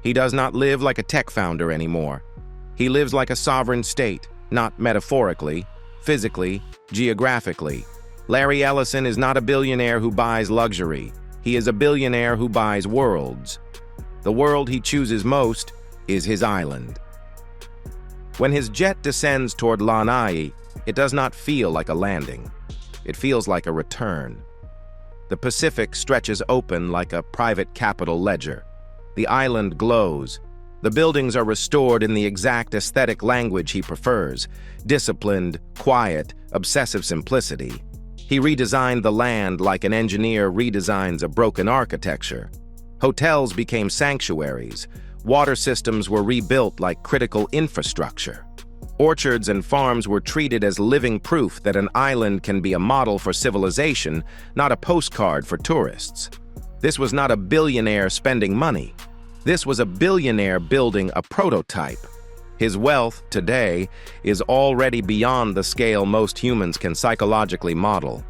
He does not live like a tech founder anymore. He lives like a sovereign state, not metaphorically, physically, geographically. Larry Ellison is not a billionaire who buys luxury. He is a billionaire who buys worlds. The world he chooses most is his island. When his jet descends toward Lanai, it does not feel like a landing. It feels like a return. The Pacific stretches open like a private capital ledger. The island glows. The buildings are restored in the exact aesthetic language he prefers: disciplined, quiet, obsessive simplicity. He redesigned the land like an engineer redesigns a broken architecture. Hotels became sanctuaries. Water systems were rebuilt like critical infrastructure. Orchards and farms were treated as living proof that an island can be a model for civilization, not a postcard for tourists. This was not a billionaire spending money. This was a billionaire building a prototype. His wealth, today, is already beyond the scale most humans can psychologically model.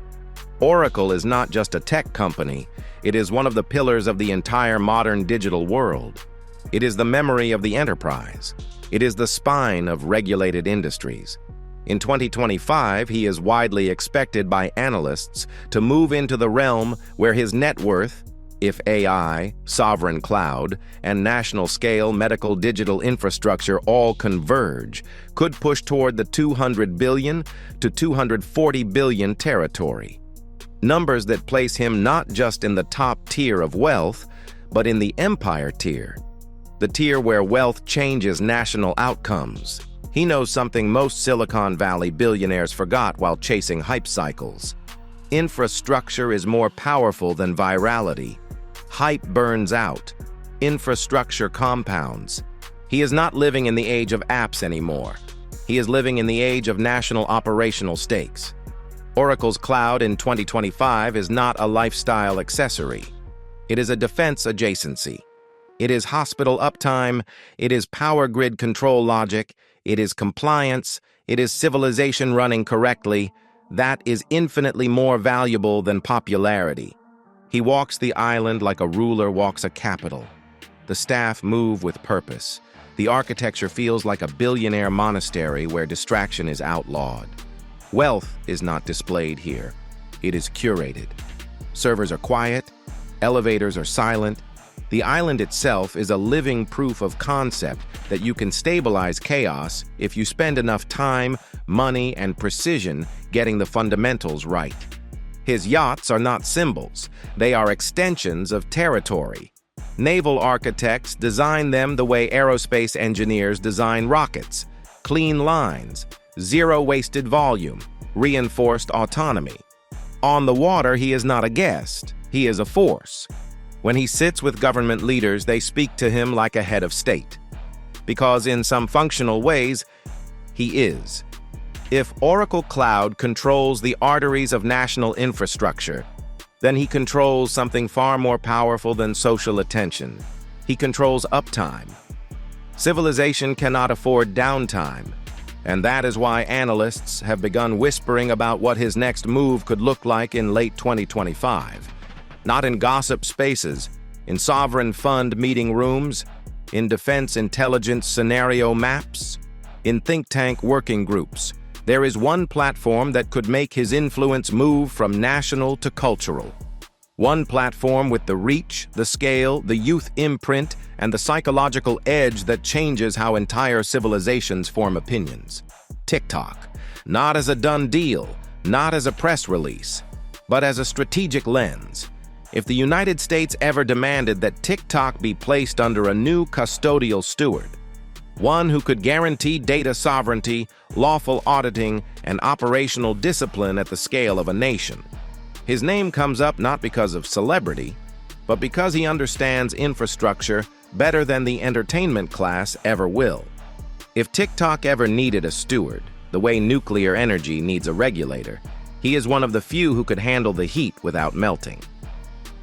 Oracle is not just a tech company. It is one of the pillars of the entire modern digital world. It is the memory of the enterprise. It is the spine of regulated industries. In 2025, he is widely expected by analysts to move into the realm where his net worth, if AI, sovereign cloud, and national-scale medical digital infrastructure all converge, could push toward the 200 billion to 240 billion territory. Numbers that place him not just in the top tier of wealth, but in the empire tier. The tier where wealth changes national outcomes. He knows something most Silicon Valley billionaires forgot while chasing hype cycles. Infrastructure is more powerful than virality. Hype burns out. Infrastructure compounds. He is not living in the age of apps anymore. He is living in the age of national operational stakes. Oracle's cloud in 2025 is not a lifestyle accessory. It is a defense adjacency. It is hospital uptime, it is power grid control logic, it is compliance, it is civilization running correctly. That is infinitely more valuable than popularity. He walks the island like a ruler walks a capital. The staff move with purpose. The architecture feels like a billionaire monastery where distraction is outlawed. Wealth is not displayed here. It is curated. Servers are quiet, elevators are silent. The island itself is a living proof of concept that you can stabilize chaos if you spend enough time, money, and precision getting the fundamentals right. His yachts are not symbols. They are extensions of territory. Naval architects design them the way aerospace engineers design rockets. Clean lines, zero wasted volume, reinforced autonomy. On the water, he is not a guest. He is a force. When he sits with government leaders, they speak to him like a head of state. Because in some functional ways, he is. If Oracle Cloud controls the arteries of national infrastructure, then he controls something far more powerful than social attention. He controls uptime. Civilization cannot afford downtime, and that is why analysts have begun whispering about what his next move could look like in late 2025. Not in gossip spaces, in sovereign fund meeting rooms, in defense intelligence scenario maps, in think tank working groups. There is one platform that could make his influence move from national to cultural. One platform with the reach, the scale, the youth imprint, and the psychological edge that changes how entire civilizations form opinions. TikTok, not as a done deal, not as a press release, but as a strategic lens. If the United States ever demanded that TikTok be placed under a new custodial steward, one who could guarantee data sovereignty, lawful auditing, and operational discipline at the scale of a nation, his name comes up not because of celebrity, but because he understands infrastructure better than the entertainment class ever will. If TikTok ever needed a steward, the way nuclear energy needs a regulator, he is one of the few who could handle the heat without melting.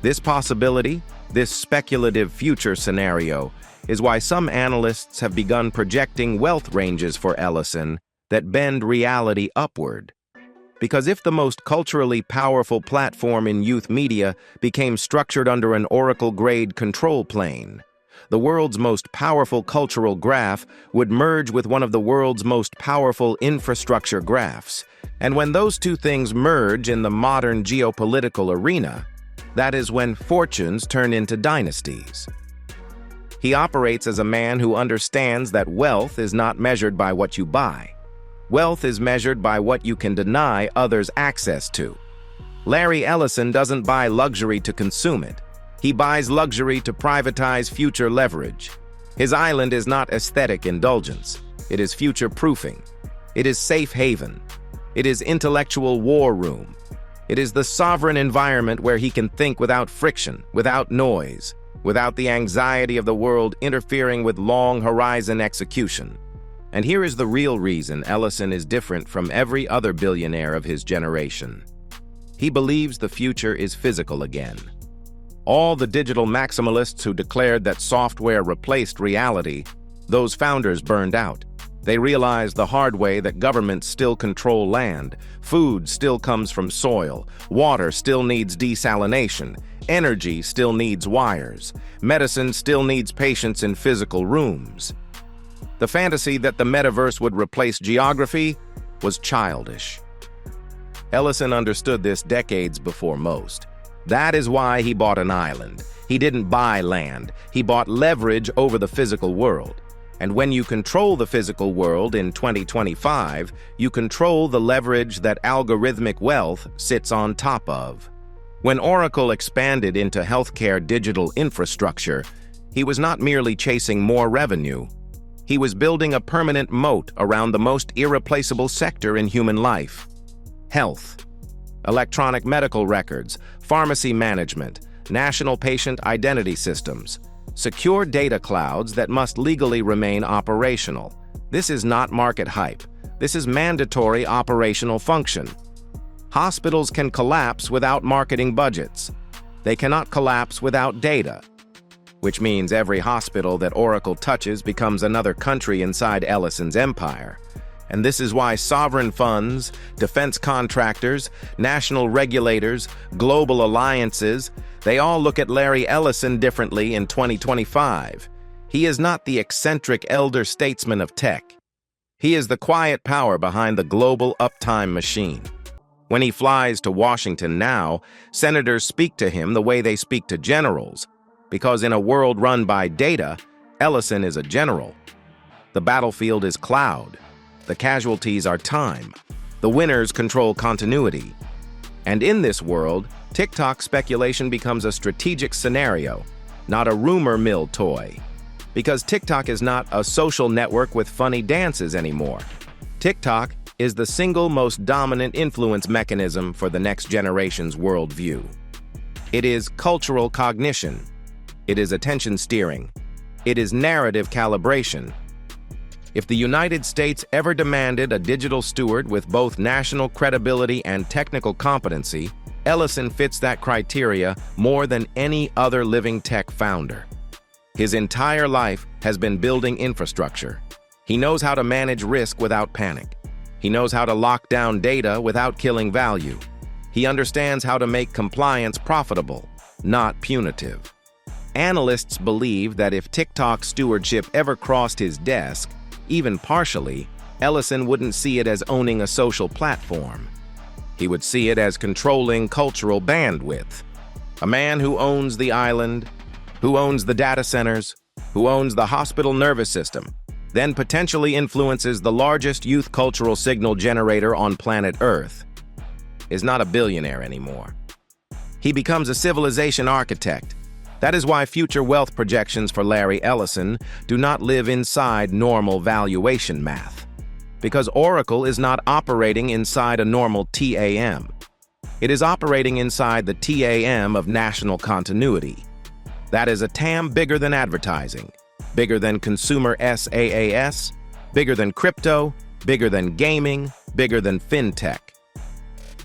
This possibility, this speculative future scenario, is why some analysts have begun projecting wealth ranges for Ellison that bend reality upward. Because if the most culturally powerful platform in youth media became structured under an Oracle-grade control plane, the world's most powerful cultural graph would merge with one of the world's most powerful infrastructure graphs. And when those two things merge in the modern geopolitical arena, that is when fortunes turn into dynasties. He operates as a man who understands that wealth is not measured by what you buy. Wealth is measured by what you can deny others access to. Larry Ellison doesn't buy luxury to consume it. He buys luxury to privatize future leverage. His island is not aesthetic indulgence. It is future-proofing. It is safe haven. It is intellectual war room. It is the sovereign environment where he can think without friction, without noise, without the anxiety of the world interfering with long-horizon execution. And here is the real reason Ellison is different from every other billionaire of his generation. He believes the future is physical again. All the digital maximalists who declared that software replaced reality, those founders burned out. They realized the hard way that governments still control land, food still comes from soil, water still needs desalination, energy still needs wires, medicine still needs patients in physical rooms. The fantasy that the metaverse would replace geography was childish. Ellison understood this decades before most. That is why he bought an island. He didn't buy land. He bought leverage over the physical world. And when you control the physical world in 2025, you control the leverage that algorithmic wealth sits on top of. When Oracle expanded into healthcare digital infrastructure, he was not merely chasing more revenue. He was building a permanent moat around the most irreplaceable sector in human life: health. Electronic medical records, pharmacy management, national patient identity systems, secure data clouds that must legally remain operational. This is not market hype. This is mandatory operational function. Hospitals can collapse without marketing budgets. They cannot collapse without data, which means every hospital that Oracle touches becomes another country inside Ellison's empire. And this is why sovereign funds, defense contractors, national regulators, global alliances, they all look at Larry Ellison differently in 2025. He is not the eccentric elder statesman of tech. He is the quiet power behind the global uptime machine. When he flies to Washington now, senators speak to him the way they speak to generals, because in a world run by data, Ellison is a general. The battlefield is cloud. The casualties are time. The winners control continuity. And in this world, TikTok speculation becomes a strategic scenario, not a rumor mill toy. Because TikTok is not a social network with funny dances anymore. TikTok is the single most dominant influence mechanism for the next generation's worldview. It is cultural cognition. It is attention steering. It is narrative calibration. If the United States ever demanded a digital steward with both national credibility and technical competency, Ellison fits that criteria more than any other living tech founder. His entire life has been building infrastructure. He knows how to manage risk without panic. He knows how to lock down data without killing value. He understands how to make compliance profitable, not punitive. Analysts believe that if TikTok stewardship ever crossed his desk, even partially, Ellison wouldn't see it as owning a social platform. He would see it as controlling cultural bandwidth. A man who owns the island, who owns the data centers, who owns the hospital nervous system, then potentially influences the largest youth cultural signal generator on planet Earth, is not a billionaire anymore. He becomes a civilization architect. That is why future wealth projections for Larry Ellison do not live inside normal valuation math. Because Oracle is not operating inside a normal TAM. It is operating inside the TAM of national continuity. That is a TAM bigger than advertising, bigger than consumer SaaS, bigger than crypto, bigger than gaming, bigger than fintech.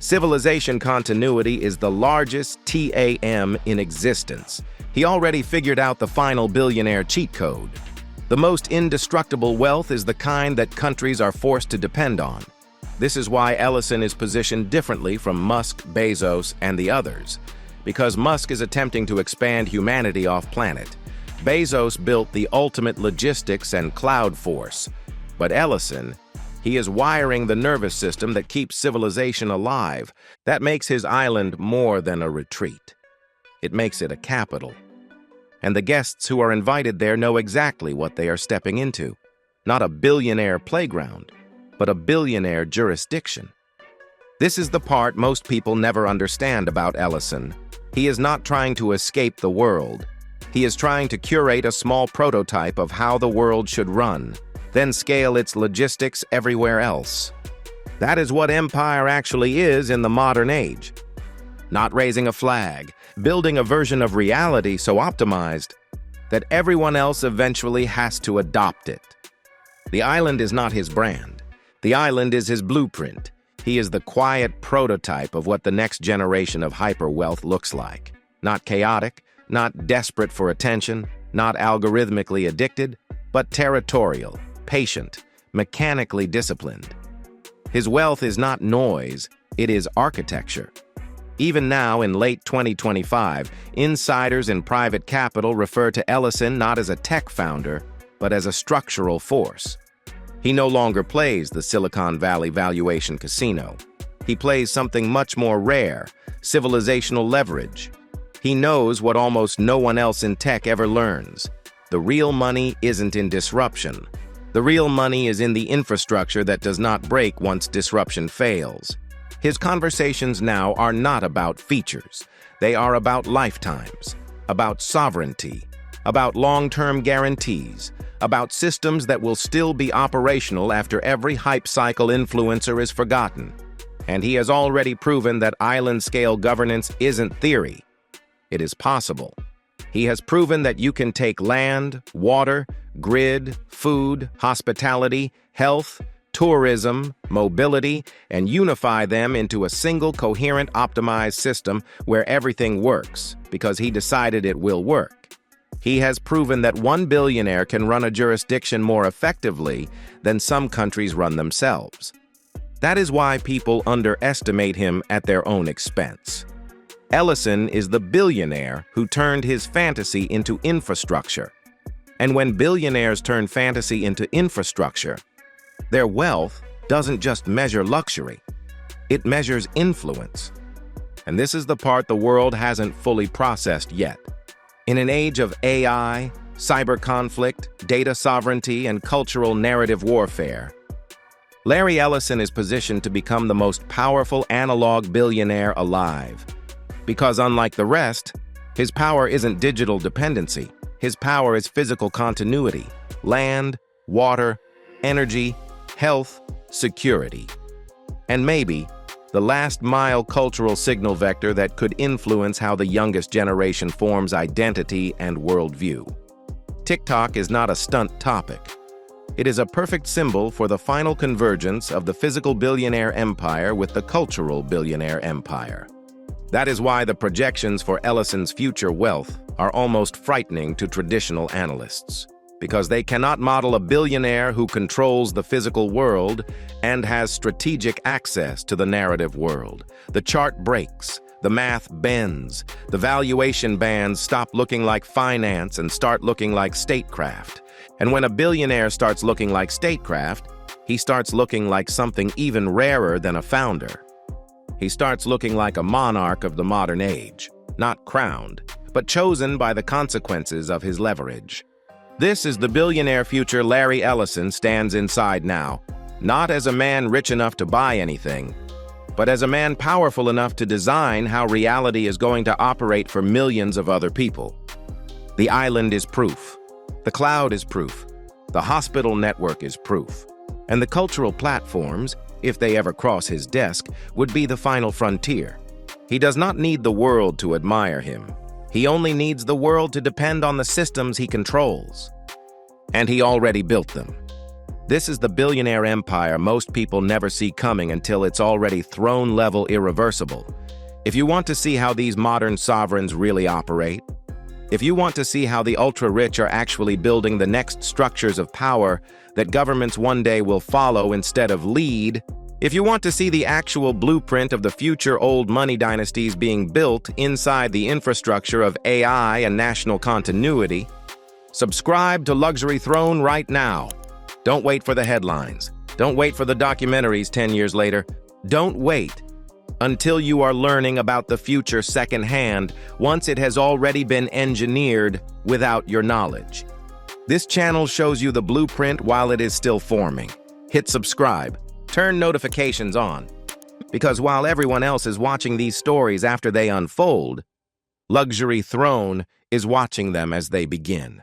Civilization continuity is the largest TAM in existence. He already figured out the final billionaire cheat code. The most indestructible wealth is the kind that countries are forced to depend on. This is why Ellison is positioned differently from Musk, Bezos, and the others. Because Musk is attempting to expand humanity off-planet. Bezos built the ultimate logistics and cloud force, but Ellison, he is wiring the nervous system that keeps civilization alive. That makes his island more than a retreat. It makes it a capital. And the guests who are invited there know exactly what they are stepping into. Not a billionaire playground, but a billionaire jurisdiction. This is the part most people never understand about Ellison. He is not trying to escape the world. He is trying to curate a small prototype of how the world should run, then scale its logistics everywhere else. That is what empire actually is in the modern age. Not raising a flag, building a version of reality so optimized that everyone else eventually has to adopt it. The island is not his brand. The island is his blueprint. He is the quiet prototype of what the next generation of hyperwealth looks like. Not chaotic, not desperate for attention, not algorithmically addicted, but territorial, patient, mechanically disciplined. His wealth is not noise, it is architecture. Even now, in late 2025, insiders in private capital refer to Ellison not as a tech founder, but as a structural force. He no longer plays the Silicon Valley valuation casino. He plays something much more rare, civilizational leverage. He knows what almost no one else in tech ever learns. The real money isn't in disruption. The real money is in the infrastructure that does not break once disruption fails. His conversations now are not about features. They are about lifetimes, about sovereignty, about long-term guarantees, about systems that will still be operational after every hype cycle influencer is forgotten. And he has already proven that island-scale governance isn't theory. It is possible. He has proven that you can take land, water, grid, food, hospitality, health, tourism, mobility, and unify them into a single coherent optimized system where everything works, because he decided it will work. He has proven that one billionaire can run a jurisdiction more effectively than some countries run themselves. That is why people underestimate him at their own expense. Ellison is the billionaire who turned his fantasy into infrastructure. And when billionaires turn fantasy into infrastructure, their wealth doesn't just measure luxury, it measures influence. And this is the part the world hasn't fully processed yet. In an age of AI, cyber conflict, data sovereignty, and cultural narrative warfare, Larry Ellison is positioned to become the most powerful analog billionaire alive. Because unlike the rest, his power isn't digital dependency. His power is physical continuity, land, water, energy, health, security. And maybe the last-mile cultural signal vector that could influence how the youngest generation forms identity and worldview. TikTok is not a stunt topic. It is a perfect symbol for the final convergence of the physical billionaire empire with the cultural billionaire empire. That is why the projections for Ellison's future wealth are almost frightening to traditional analysts, because they cannot model a billionaire who controls the physical world and has strategic access to the narrative world. The chart breaks, the math bends, the valuation bands stop looking like finance and start looking like statecraft. And when a billionaire starts looking like statecraft, he starts looking like something even rarer than a founder. He starts looking like a monarch of the modern age, not crowned, but chosen by the consequences of his leverage. This is the billionaire future Larry Ellison stands inside now, not as a man rich enough to buy anything, but as a man powerful enough to design how reality is going to operate for millions of other people. The island is proof. The cloud is proof. The hospital network is proof. And the cultural platforms, if they ever cross his desk, would be the final frontier. He does not need the world to admire him. He only needs the world to depend on the systems he controls. And he already built them. This is the billionaire empire most people never see coming until it's already throne-level irreversible. If you want to see how these modern sovereigns really operate, if you want to see how the ultra-rich are actually building the next structures of power that governments one day will follow instead of lead, if you want to see the actual blueprint of the future old money dynasties being built inside the infrastructure of AI and national continuity, Subscribe to Luxury Throne right now. Don't wait for the headlines. Don't wait for the documentaries 10 years later. Don't wait until you are learning about the future secondhand once it has already been engineered without your knowledge. This channel shows you the blueprint while it is still forming. Hit subscribe. Turn notifications on. Because while everyone else is watching these stories after they unfold, Luxury Throne is watching them as they begin.